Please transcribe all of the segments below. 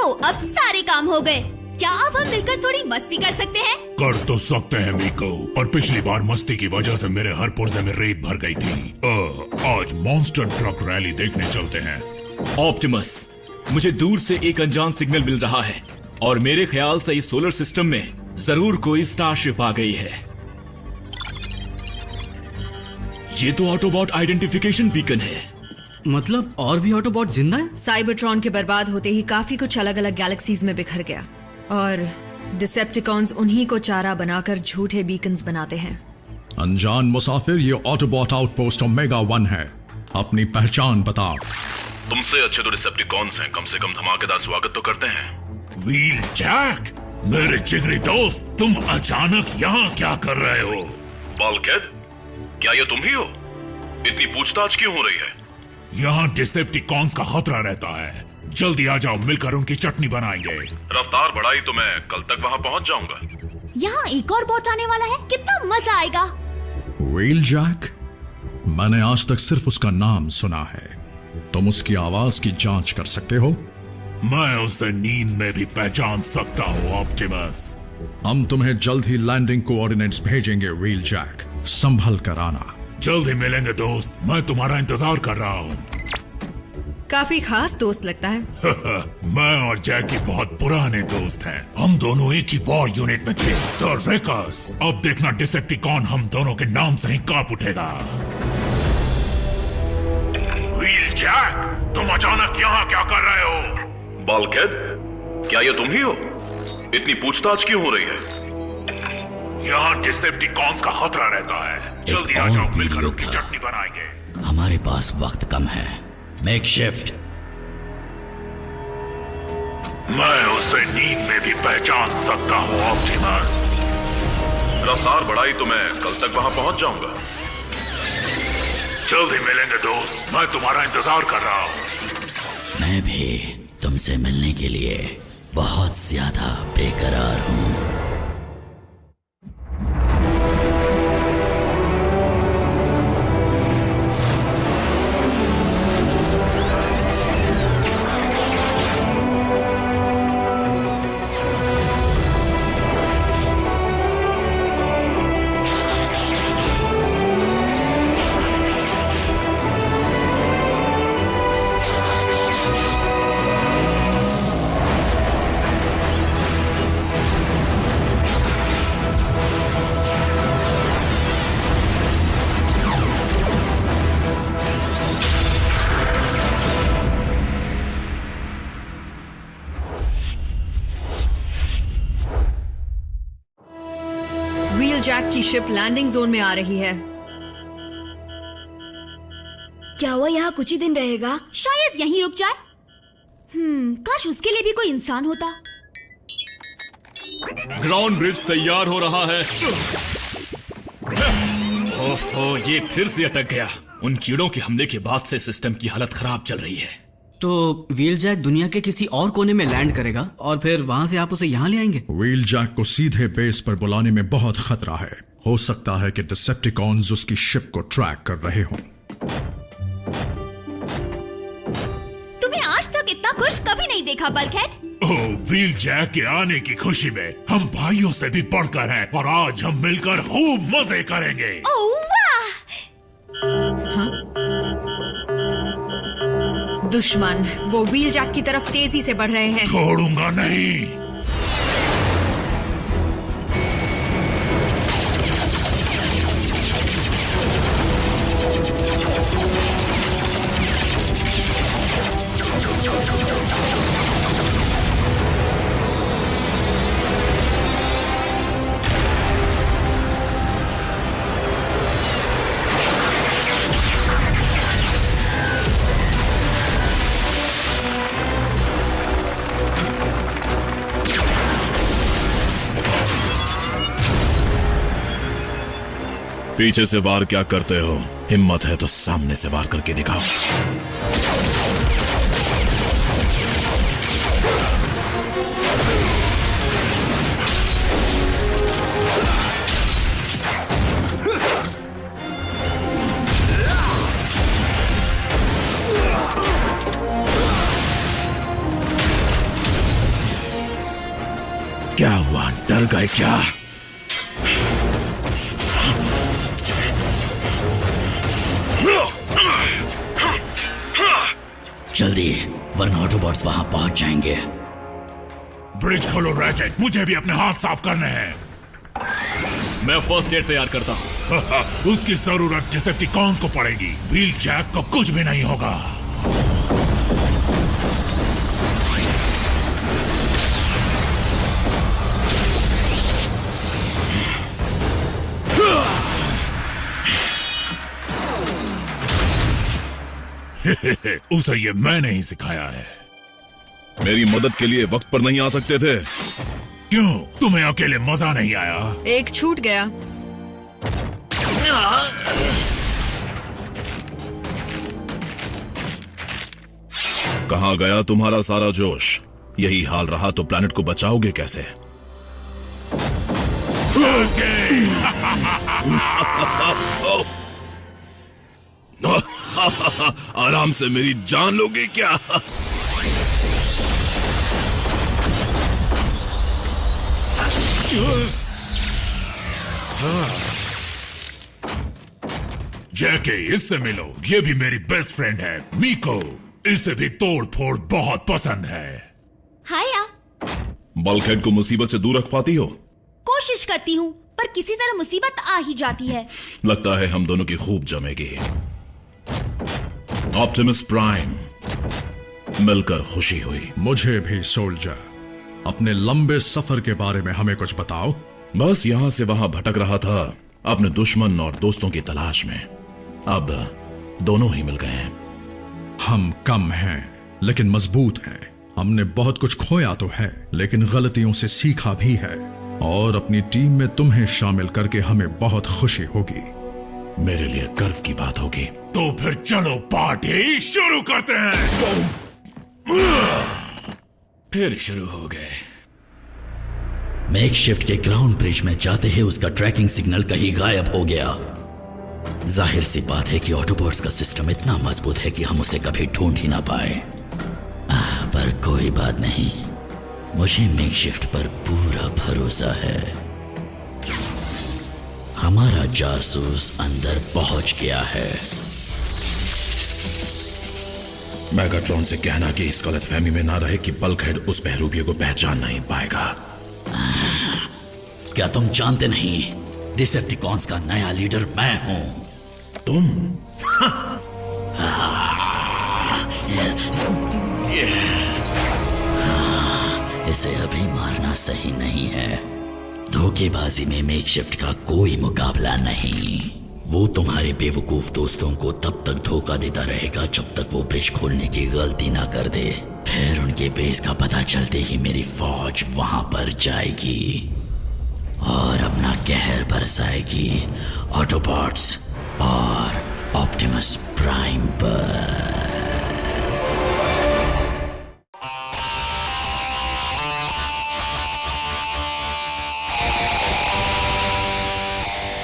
लो, अब सारे काम हो गए। क्या अब हम मिलकर थोड़ी मस्ती कर सकते हैं? कर तो सकते हैं मीको, पर पिछली बार मस्ती की वजह से मेरे हर पुर्जे में रेत भर गई थी। आज मॉन्स्टर ट्रक रैली देखने चलते हैं। ऑप्टिमस, मुझे दूर से एक अनजान सिग्नल मिल रहा है और मेरे ख्याल से इस सोलर सिस्टम में जरूर कोई स्टारशिप आ गई है। ये तो ऑटोबॉट आइडेंटिफिकेशन बीकन है। मतलब और भी ऑटोबॉट जिंदा है? साइबरट्रॉन के बर्बाद होते ही काफी कुछ अलग अलग गैलेक्सीज में बिखर गया और डिसेप्टिकॉन्स उन्हीं को चारा बनाकर झूठे बीकन्स बनाते हैं। अनजान मुसाफिर, ये ऑटोबॉट आउटपोस्ट ओमेगा 1 है। अपनी पहचान बता। तुमसे अच्छे तो डिसेप्टिकॉन्स हैं, कम से कम धमाकेदार स्वागत तो करते हैं। व्हील जैक, मेरे जिगरी दोस्त, तुम अचानक यहाँ क्या कर रहे हो? बल्कहेड, क्या ये तुम ही हो? इतनी पूछताछ क्यों हो रही है? यहाँ डिसेप्टिकॉन्स का खतरा रहता है। जल्दी आ जाओ, मिलकर उनकी चटनी बनाएंगे। रफ्तार बढ़ाई तो मैं कल तक वहाँ पहुँच जाऊंगा। यहाँ एक और बॉट आने वाला है, कितना मजा आएगा। व्हील जैक, मैंने आज तक सिर्फ उसका नाम सुना है। तुम उसकी आवाज की जांच कर सकते हो? मैं उसे नींद में भी पहचान सकता हूँ ऑप्टिमस। हम तुम्हें जल्द ही लैंडिंग कोऑर्डिनेट्स भेजेंगे व्हील जैक, संभल कर आना। जल्दी मिलेंगे दोस्त, मैं तुम्हारा इंतजार कर रहा हूँ। काफी खास दोस्त लगता है। मैं और जैकी बहुत पुराने दोस्त हैं। हम दोनों एक ही वॉर यूनिट में थे, द रेकर्स। अब देखना डिसेप्टिकॉन हम दोनों के नाम से ही कांप उठेगा। व्हील जैक, तुम अचानक यहाँ क्या कर रहे हो? बल्कहेड, क्या ये तुम ही हो? इतनी पूछताछ क्यों हो रही है? यहाँ डिसेप्टिकॉन्स का खतरा रहता है। जल्दी आ जाओ, मिलकर उनकी चटनी बनाएंगे। हमारे पास वक्त कम है। Make shift. मैं उसे नींद में भी पहचान सकता हूँ ऑप्टिमस। रफ्तार बढ़ाई तो मैं कल तक वहाँ पहुँच जाऊंगा। जल्दी मिलेंगे दोस्त, मैं तुम्हारा इंतजार कर रहा हूँ। मैं भी तुमसे मिलने के लिए बहुत ज्यादा बेकरार हूँ। व्हील जैक की शिप लैंडिंग जोन में आ रही है। क्या वो यहाँ कुछ ही दिन रहेगा? शायद यहीं रुक जाए। काश उसके लिए भी कोई इंसान होता। ग्राउंड ब्रिज तैयार हो रहा है। ओफो, ये फिर से अटक गया। उन कीड़ों के हमले के बाद से सिस्टम की हालत खराब चल रही है। तो व्हील जैक दुनिया के किसी और कोने में लैंड करेगा और फिर वहां से आप उसे यहाँ ले आएंगे? व्हील जैक को सीधे बेस पर बुलाने में बहुत खतरा है। हो सकता है कि डिसेप्टिकॉन्स उसकी शिप को ट्रैक कर रहे हों। तुम्हें आज तक इतना खुश कभी नहीं देखा बल्कहेड। ओह, व्हील जैक के आने की खुशी में हम भाइयों से भी बढ़कर हैं और आज हम मिलकर खूब मजे करेंगे। ओह वाह! दुश्मन वो व्हील जैक की तरफ तेजी से बढ़ रहे हैं। छोड़ूंगा नहीं। पीछे से वार क्या करते हो? हिम्मत है तो सामने से वार करके दिखाओ। डर गए क्या? जल्दी, वरना ऑटोबॉट्स वहां पहुंच जाएंगे। ब्रिज खोलो रैचेट, मुझे भी अपने हाथ साफ करने हैं। मैं फर्स्ट एड तैयार करता हूं। उसकी जरूरत डिसेप्टिकॉन्स को पड़ेगी। व्हील जैक को कुछ भी नहीं होगा। उसे ये मैंने ही सिखाया है। मेरी मदद के लिए वक्त पर नहीं आ सकते थे? क्यों, तुम्हें अकेले मजा नहीं आया? एक छूट गया। कहां गया तुम्हारा सारा जोश? यही हाल रहा तो प्लैनेट को बचाओगे कैसे? आराम से मेरी जान लोगे क्या? जैके, इससे मिलो। ये भी मेरी बेस्ट फ्रेंड है, मीको। इसे भी तोड़ फोड़ बहुत पसंद है। हाया। बल्कहेड को मुसीबत से दूर रख पाती हो? कोशिश करती हूँ, पर किसी तरह मुसीबत आ ही जाती है। लगता है हम दोनों की खूब जमेगी। ऑप्टिमस प्राइम, मिलकर खुशी हुई। मुझे भी सोल्जर। अपने लंबे सफर के बारे में हमें कुछ बताओ। बस यहां से वहां भटक रहा था, अपने दुश्मन और दोस्तों की तलाश में। अब दोनों ही मिल गए हैं। हम कम हैं, लेकिन मजबूत हैं। हमने बहुत कुछ खोया तो है, लेकिन गलतियों से सीखा भी है। और अपनी टीम में तुम्हें शामिल करके हमें बहुत खुशी होगी। मेरे लिए गर्व की बात होगी। तो फिर चलो पार्टी शुरू करते हैं। फिर शुरू हो गए। मेकशिफ्ट के ग्राउंड ब्रिज में जाते ही उसका ट्रैकिंग सिग्नल कहीं गायब हो गया। जाहिर सी बात है कि ऑटोबॉट्स का सिस्टम इतना मजबूत है कि हम उसे कभी ढूंढ ही ना पाए। पर कोई बात नहीं, मुझे मेकशिफ्ट पर पूरा भरोसा है। हमारा जासूस अंदर पहुंच गया है। मैगाट्रॉन से कहना कि इस गलतफहमी में ना रहे कि बल्कहेड उस बहरूपिये को पहचान नहीं पाएगा। क्या तुम जानते नहीं, डिसेप्टिकॉन्स का नया लीडर मैं हूं। तुम? इसे अभी मारना सही नहीं है। धोखेबाजी में मेकशिफ्ट का कोई मुकाबला नहीं। वो तुम्हारे बेवकूफ दोस्तों को तब तक धोखा देता रहेगा जब तक वो ब्रिज खोलने की गलती ना कर दे। फिर उनके बेस का पता चलते ही मेरी फौज वहां पर जाएगी और अपना कहर बरसाएगी ऑटोबॉट्स और ऑप्टिमस प्राइम पर।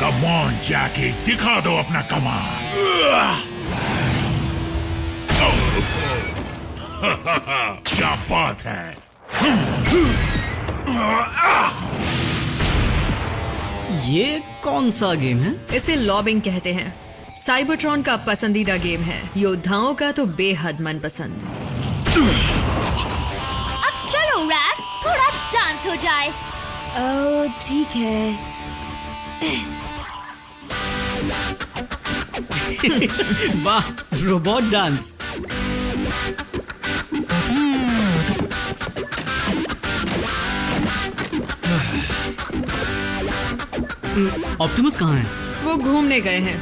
कम ऑन जैकी, दिखा दो अपना कमाल। क्या बात है। ये कौन सा गेम है? इसे लॉबिंग कहते हैं। साइबरट्रॉन का पसंदीदा गेम है, योद्धाओं का तो बेहद मनपसंद। अब चलो रैफ, थोड़ा डांस हो जाए। ओह ठीक है। वाह, रोबोट डांस। ऑप्टिमस कहाँ है? वो घूमने गए हैं।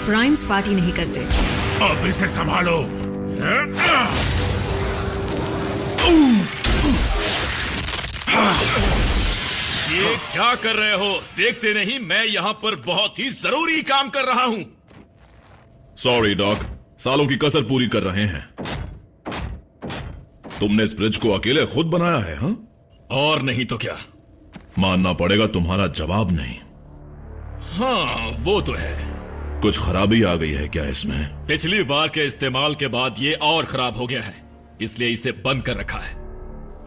प्राइम्स पार्टी नहीं करते। अब इसे संभालो। ये क्या कर रहे हो? देखते नहीं मैं यहाँ पर बहुत ही जरूरी काम कर रहा हूँ। सॉरी डॉग, सालों की कसर पूरी कर रहे हैं। तुमने इस ब्रिज को अकेले खुद बनाया है? हाँ, और नहीं तो क्या। मानना पड़ेगा तुम्हारा जवाब नहीं। हाँ वो तो है। कुछ खराबी आ गई है क्या इसमें? पिछली बार के इस्तेमाल के बाद ये और खराब हो गया है, इसलिए इसे बंद कर रखा है।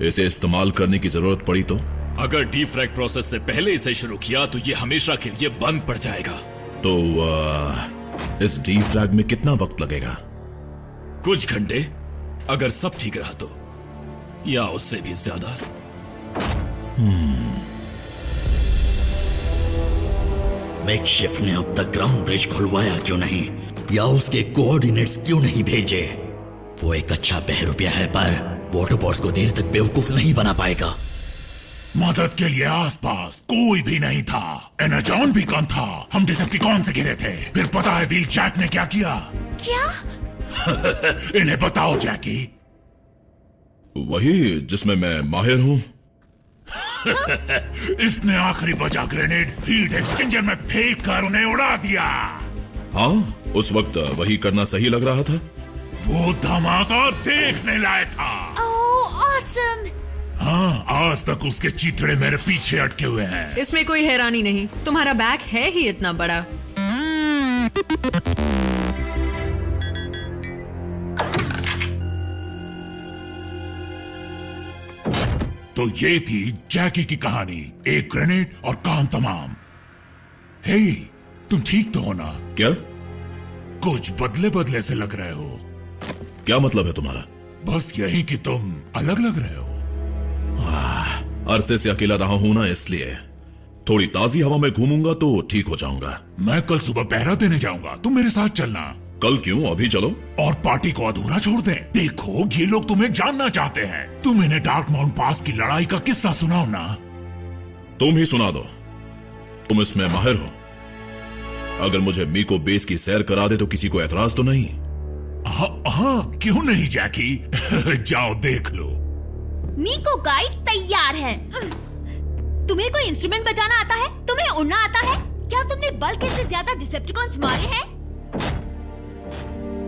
इसे इस्तेमाल करने की जरूरत पड़ी तो अगर डीफ्रैग प्रोसेस से पहले इसे शुरू किया तो ये हमेशा के लिए बंद पड़ जाएगा। तो इस डीफ्रैग में कितना वक्त लगेगा? कुछ घंटे, अगर सब ठीक रहा तो, या उससे भी ज्यादा। मेकशिफ्ट ने अब तक ग्राउंड ब्रिज खुलवाया क्यों नहीं, या उसके कोऑर्डिनेट्स क्यों नहीं भेजे? वो एक अच्छा बहरूपिया है, पर वॉटरबॉट्स को देर तक बेवकूफ नहीं बना पाएगा। मदद के लिए आसपास कोई भी नहीं था, एनर्जॉन भी कम था, हम डिसेप्टिकॉन से घिरे थे। फिर पता है व्हील जैक ने क्या किया? क्या? इन्हें बताओ जैकी। वही जिसमें मैं माहिर हूं। इसने आखिरी बचा ग्रेनेड हीट एक्सचेंजर में फेंक कर उन्हें उड़ा दिया। हाँ, उस वक्त वही करना सही लग रहा था। वो धमाका देखने लायक था। ओह ऑसम। हाँ, आज तक उसके चिथड़े मेरे पीछे अटके हुए हैं। इसमें कोई हैरानी नहीं, तुम्हारा बैग है ही इतना बड़ा। तो ये थी जैकी की कहानी, एक ग्रेनेड और काम तमाम। हे, तुम ठीक तो हो ना? क्या? कुछ बदले बदले से लग रहे हो। क्या मतलब है तुम्हारा? बस यही कि तुम अलग लग रहे हो। अरसे से अकेला रहा हूं ना, इसलिए थोड़ी ताजी हवा में घूमूंगा तो ठीक हो जाऊंगा। मैं कल सुबह पहरा देने जाऊंगा, तुम मेरे साथ चलना। कल क्यों, अभी चलो। और पार्टी को अधूरा छोड़ दें। देखो, ये लोग तुम्हें जानना चाहते हैं। तुम इन्हें डार्क माउंट पास की लड़ाई का किस्सा सुनाओ ना। तुम ही सुना दो, तुम इसमें माहिर हो। अगर मुझे मीको बेस की सैर करा दे तो किसी को एतराज तो नहीं? हाँ, क्यों नहीं जैकी। जाओ देख लो। मीको गाइड तैयार है। तुम्हें कोई इंस्ट्रूमेंट बजाना आता है? तुम्हें उड़ना आता है? क्या तुमने बल्क से ज्यादा डिसेप्टिकॉन्स मारे हैं?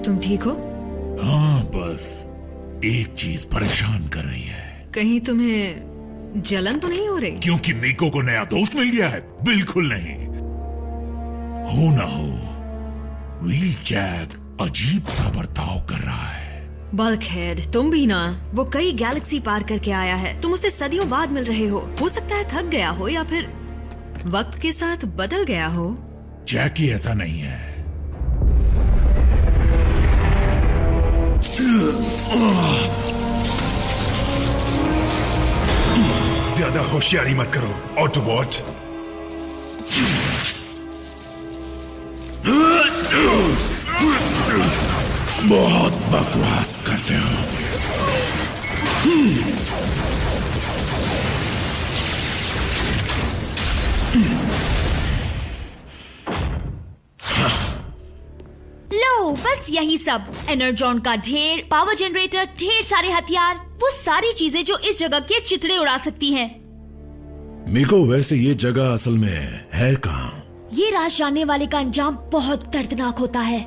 तुम ठीक हो? हाँ, बस एक चीज परेशान कर रही है। कहीं तुम्हें जलन तो नहीं हो रही? क्योंकि मीको को नया दोस्त मिल गया है? बिल्कुल नहीं। हो ना हो, व्हील जैक अजीब सा बर्ताव कर रहा है। बल्कहेड, तुम भी ना। वो कई गैलेक्सी पार करके आया है, तुम उससे सदियों बाद मिल रहे हो सकता है थक गया हो या फिर वक्त के साथ बदल गया हो। जैकी ऐसा नहीं है। ज्यादा होशियारी मत करो ऑटोबॉट। बहुत बकवास करते हो। लो, बस यही सब। एनर्जॉन का ढेर, पावर जनरेटर, ढेर सारे हथियार, वो सारी चीजें जो इस जगह के चितड़े उड़ा सकती हैं। मीको, वैसे ये जगह असल में है कहाँ? ये राज जानने वाले का अंजाम बहुत दर्दनाक होता है।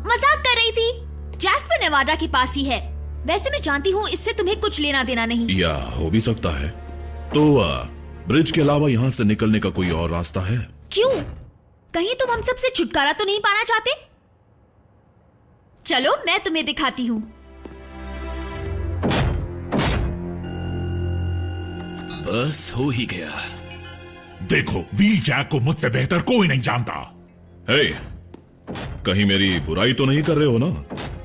मजाक कर रही थी। जैस्पर नेवाडा के पास ही है। वैसे मैं जानती हूँ इससे तुम्हें कुछ लेना देना नहीं। या हो भी सकता है। तो ब्रिज के अलावा यहाँ से निकलने का कोई और रास्ता है? क्यों? कहीं तुम हम सबसे छुटकारा तो नहीं पाना चाहते? चलो, मैं तुम्हें दिखाती हूँ। बस हो ही गया। देखो, व्हील जैक को मुझसे बेहतर कोई नहीं जानता। हे, कहीं मेरी बुराई तो नहीं कर रहे हो ना?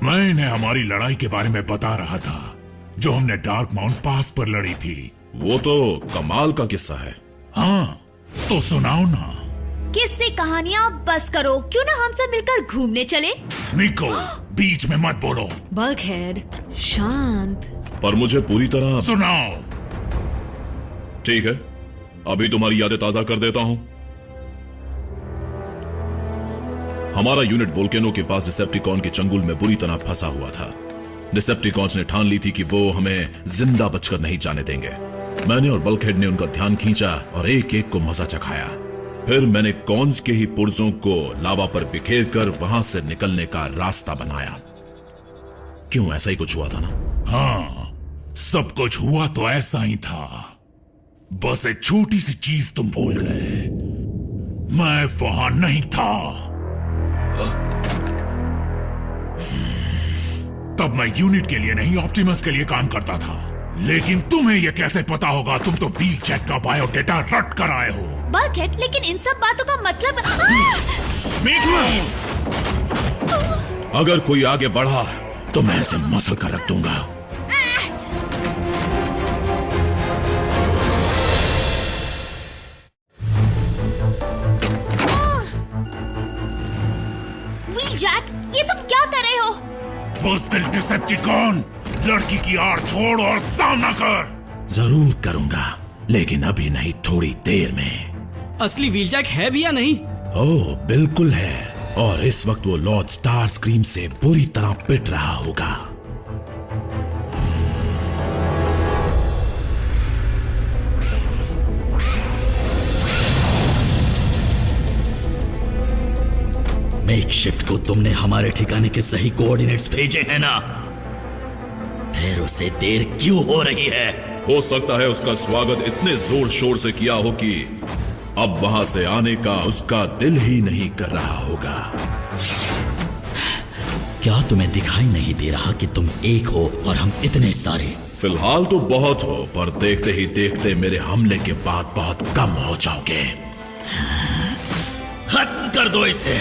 मैं इन्हें हमारी लड़ाई के बारे में बता रहा था, जो हमने डार्क माउंट पास पर लड़ी थी। वो तो कमाल का किस्सा है। हाँ, तो सुनाओ ना। किससे कहानियां बस करो। क्यों ना हम सब मिलकर घूमने चले? मीको, बीच में मत बोलो। बल्कहेड, शांत। पर मुझे पूरी तरह। सुनाओ। ठीक है, अभी तुम्हारी यादें ताजा कर देता हूं। हमारा यूनिट वोल्केनो के पास डिसेप्टिकॉन के चंगुल में बुरी तरह फंसा हुआ था। डिसेप्टिकॉन्स ने ठान ली थी कि वो हमें जिंदा बचकर नहीं जाने देंगे। मैंने और बल्कहेड ने उनका ध्यान खींचा और एक एक को मजा चखाया। फिर मैंने कॉन्स के ही पुर्जों को लावा पर बिखेर कर वहां से निकलने का रास्ता बनाया। क्यों, ऐसा ही कुछ हुआ था ना? हाँ, सब कुछ हुआ तो ऐसा ही था। बस एक छोटी सी चीज तुम भूल गए। मैं वहां नहीं था। तब मैं यूनिट के लिए नहीं, ऑप्टिमस के लिए काम करता था। लेकिन तुम्हें ये कैसे पता होगा? तुम तो व्हील जैक का बायोडेटा रट कर आए हो। बल्कहेड, लेकिन इन सब बातों का मतलब अगर कोई आगे बढ़ा तो मैं इसे मसल कर रख दूंगा। व्हील जैक, ये तुम क्या कर रहे हो? बुज़दिल डिसेप्टिकॉन, लड़की की आड़ छोड़ और सामना कर। जरूर करूंगा, लेकिन अभी नहीं, थोड़ी देर में। असली व्हील जैक है भी या नहीं? ओह बिल्कुल है, और इस वक्त वो लॉर्ड स्टार स्क्रीम से बुरी तरह पिट रहा होगा। मेकशिफ्ट को तुमने हमारे ठिकाने के सही कोऑर्डिनेट्स भेजे हैं ना? फिर उसे देर क्यों हो रही है? हो सकता है उसका स्वागत इतने जोर शोर से किया हो कि अब वहां से आने का उसका दिल ही नहीं कर रहा होगा। क्या तुम्हें दिखाई नहीं दे रहा कि तुम एक हो और हम इतने सारे? फिलहाल तो बहुत हो, पर देखते ही देखते मेरे हमले के बाद बहुत कम हो जाओगे। खत्म कर दो इसे।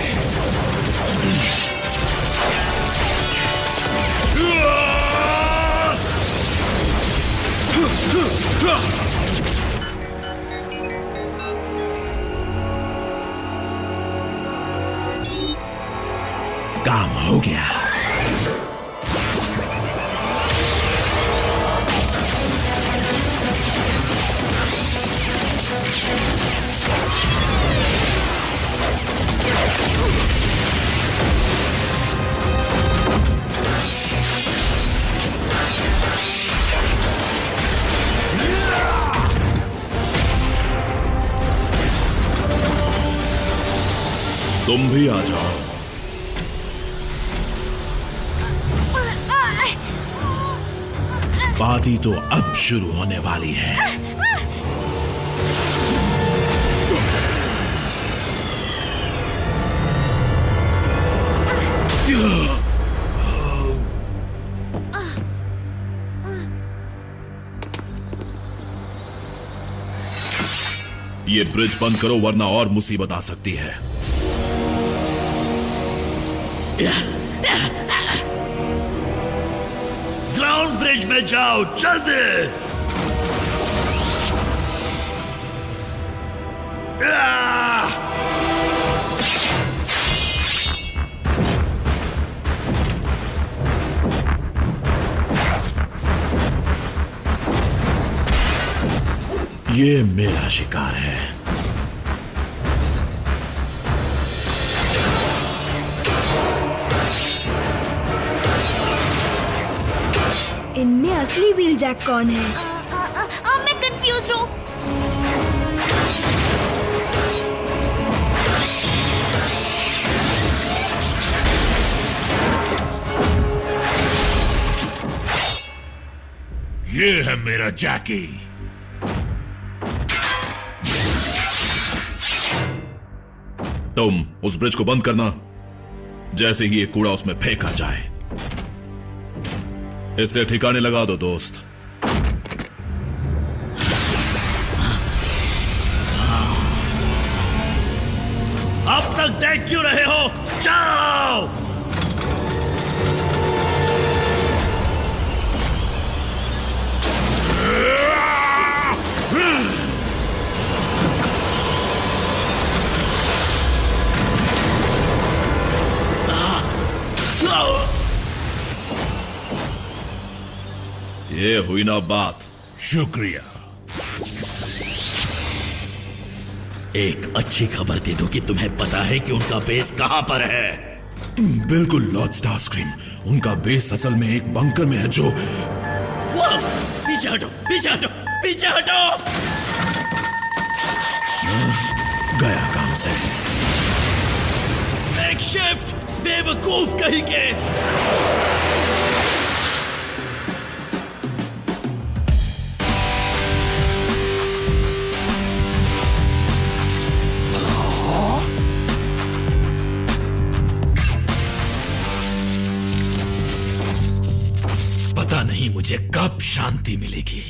काम हो गया। तुम भी आ जाओ। पार्टी तो अब शुरू होने वाली है। ये ब्रिज बंद करो, वरना और मुसीबत आ सकती है। ग्राउंड ब्रिज में जाओ, जल्दी। ये मेरा शिकार है। इनमें असली व्हील जैक कौन है? मैं कंफ्यूज हूँ। ये है मेरा जैकी। तुम उस ब्रिज को बंद करना, जैसे ही ये कूड़ा उसमें फेंका जाए। इससे ठिकाने लगा दो दोस्त। अब तक देख क्यों रहे हो? जाओ। ये हुई ना बात। शुक्रिया। एक अच्छी खबर दे दो कि तुम्हें पता है कि उनका बेस कहां पर है? बिल्कुल लॉर्ड स्टारस्क्रीम, उनका बेस असल में एक बंकर में है जो... पीछे हटो, पीछे हटो, पीछे हटो। गया काम से। मेकशिफ्ट, बेवकूफ कहीं के। पता नहीं मुझे कब शांति मिलेगी।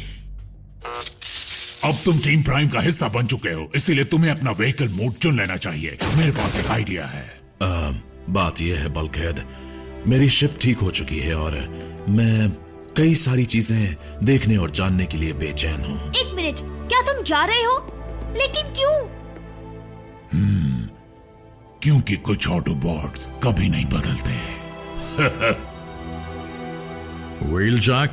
अब तुम टीम प्राइम का हिस्सा बन चुके हो, इसीलिए तुम्हें अपना व्हीकल मोड चुन लेना चाहिए। मेरे पास एक आइडिया है। बात यह है बल्कहेड, मेरी शिप ठीक हो चुकी है और मैं कई सारी चीजें देखने और जानने के लिए बेचैन हूँ। एक मिनट, क्या तुम जा रहे हो? लेकिन क्यों? क्योंकि कुछ ऑटोबॉट्स कभी नहीं बदलते। व्हीलजैक,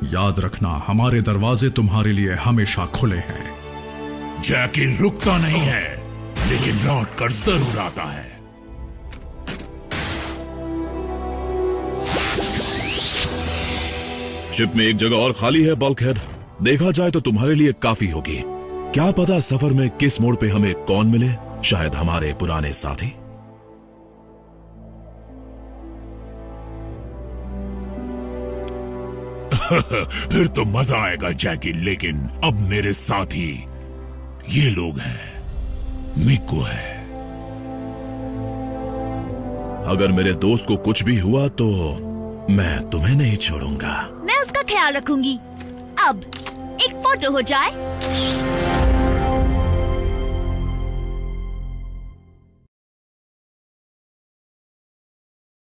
याद रखना हमारे दरवाजे तुम्हारे लिए हमेशा खुले हैं। जैकी रुकता नहीं है, लेकिन लौट कर जरूर आता है। शिप में एक जगह और खाली है बल्कहेड, देखा जाए तो तुम्हारे लिए काफी होगी। क्या पता सफर में किस मोड़ पे हमें कौन मिले, शायद हमारे पुराने साथी। फिर तो मजा आएगा जैकी, लेकिन अब मेरे साथी ये लोग हैं। मिको है। अगर मेरे दोस्त को कुछ भी हुआ तो मैं तुम्हें नहीं छोड़ूंगा। मैं उसका ख्याल रखूंगी। अब एक फोटो हो जाए।